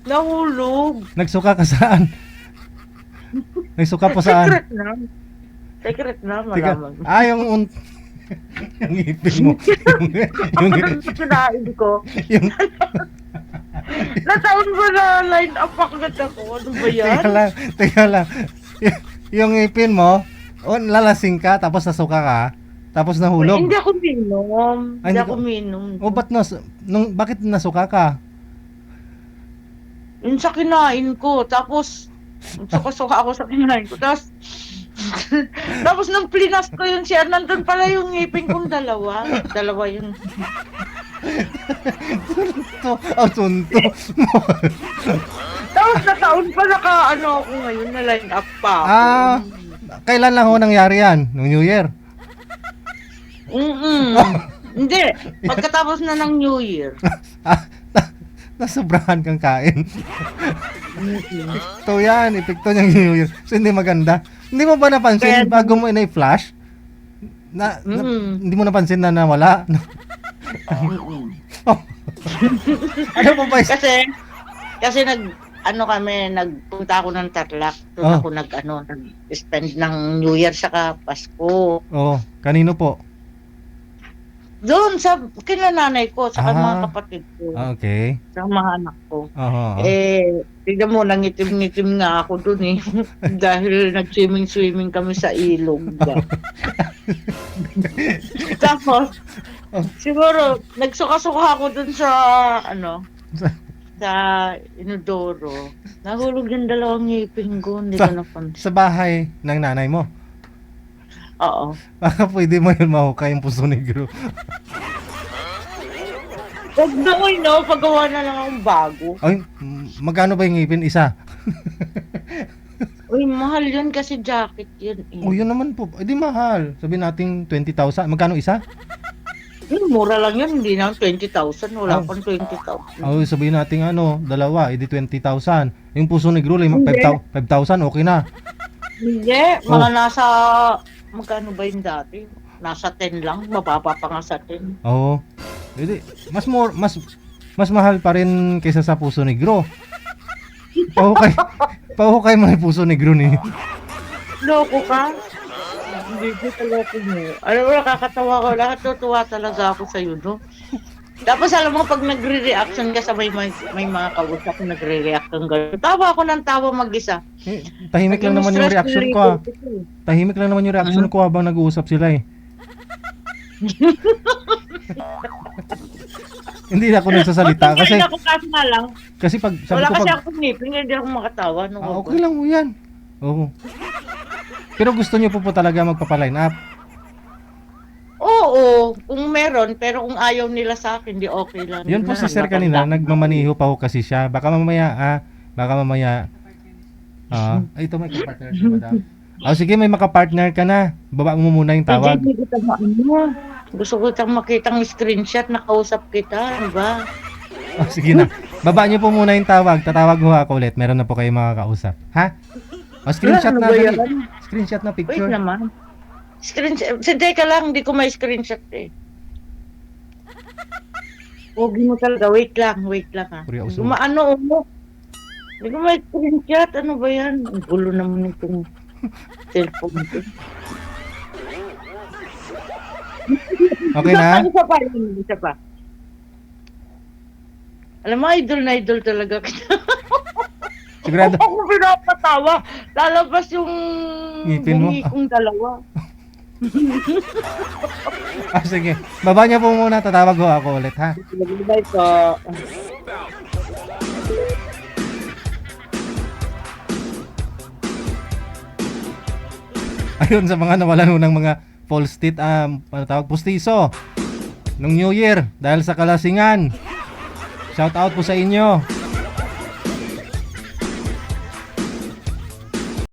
Nahulog. Nagsuka ka saan? Nagsuka po saan? Secret na. Secret na, malaman. Yung yung ngipin mo. Ang kinain ko. Yung, Nataon ba na line up agad ako? Ano ba yan? teka lang. Yung ngipin mo, lalasing ka, tapos nasuka ka, tapos nahulog. Hindi ako minom. Ay, Hindi hindi ako ko- minom. Ba't bakit nasuka ka? Yung sa kinain ko. Tapos, suka-suka ako sa kinain ko. Tapos, tapos nung plinas ko yun siya, nandun pala yung ngipin kong dalawa. Dalawa yun. Sunto. Tapos nataon pa ako ngayon, na line up pa ako. Kailan lang ho nangyari yan? Noong New Year? Hindi. Pagkatapos na ng New Year. Nasobrahan kang kain. Ito yan, epekto niyang New Year. So hindi maganda. Hindi mo ba napansin bago mo ina-flash? Hindi mo napansin na nawala? Ano po ba? Kasi nagpunta ako ng Tarlac. Doon ako nag-spend ng New Year saka Pasko. Kanino po? Doon sa kinananay ko, sa mga kapatid ko. Okay. Sa mga anak ko. Uh-huh. Tignan mo, nangitim-ngitim nga ako doon eh. Dahil nag-swimming kami sa ilog. Tapos, siguro, nagsuka-suka ako doon sa, sa inodoro. Nahulog yung dalawang ngipin ko, hindi ko napansin. Sa bahay ng nanay mo? Oo. Baka pwede mo yun mahukay yung puso negro. Huwag doon, paggawa na lang akong bago. Ay, magkano ba yung ngipin? Isa? Uy, mahal yun kasi jacket yun eh. Yun naman po. Di mahal. Sabihin natin 20,000. Magkano isa? Mura lang yun, hindi na 20,000. Wala pang 20,000. Sabihin natin dalawa, edi 20,000. Yung puso negro, 5,000, okay na. Hindi, mga nasa, magkano ba yung dati? Nasa 10 lang, mababa pa nga sa 10. Oo. Mas mahal pa rin kaysa sa puso negro. Pahukay mo yung puso negro ni. Loko ka? Hindi ko talaga mo. Alam mo, nakakatawa ko. Nakatutuwa talaga ako sa'yo, no? Tapos alam mo, pag nagre-reaction ka sa may mga kausap, nagre-react kang gano'n. Tawa ako ng tawa mag-isa. Tahimik lang naman yung reaction ko. Tahimik lang naman yung reaction ko habang nag-uusap sila eh. Hindi ako nagsasalita kasi ako kasi nga lang. Kasi pag sabi wala ko kasi ako ngipin, hindi ako makatawa. Okay lang mo yan. Oo. Pero gusto niyo po talaga magpapa-line up? Oo, kung meron, pero kung ayaw nila sa akin, di okay lang. Yun po si sir kanina, nagmamaniho pa ho kasi siya. Baka mamaya, ito may kapartner si madam. Sige, may makapartner ka na. Baba mo muna yung tawag. Hindi kita gusto ko itang makitang screenshot, nakausap kita, di ba? Sige na. Baba niyo po muna yung tawag. Tatawag ho ako ulit. Meron na po kayo makakausap. Ha? Screenshot na. Screenshot na picture. Wait naman. Screenshot. Teka lang, hindi ko may screenshot eh. Huwag mo talaga. Wait lang ha. Gumaano mo. Hindi ko may screenshot. Ano ba yan? Ang gulo naman itong cellphone ko. Okay na? Isa pa. Alam mo, idol na idol talaga kita. Sigurado. Ako pinapatawa. Lalabas yung ngipin mo? kong dalawa. Sige. Baba niya po muna. Tatawag ho ako ulit, ha? Bye po. Ayun, sa mga nawalan ng mga false teeth, pustiso nung New Year dahil sa kalasingan. Shout out po sa inyo.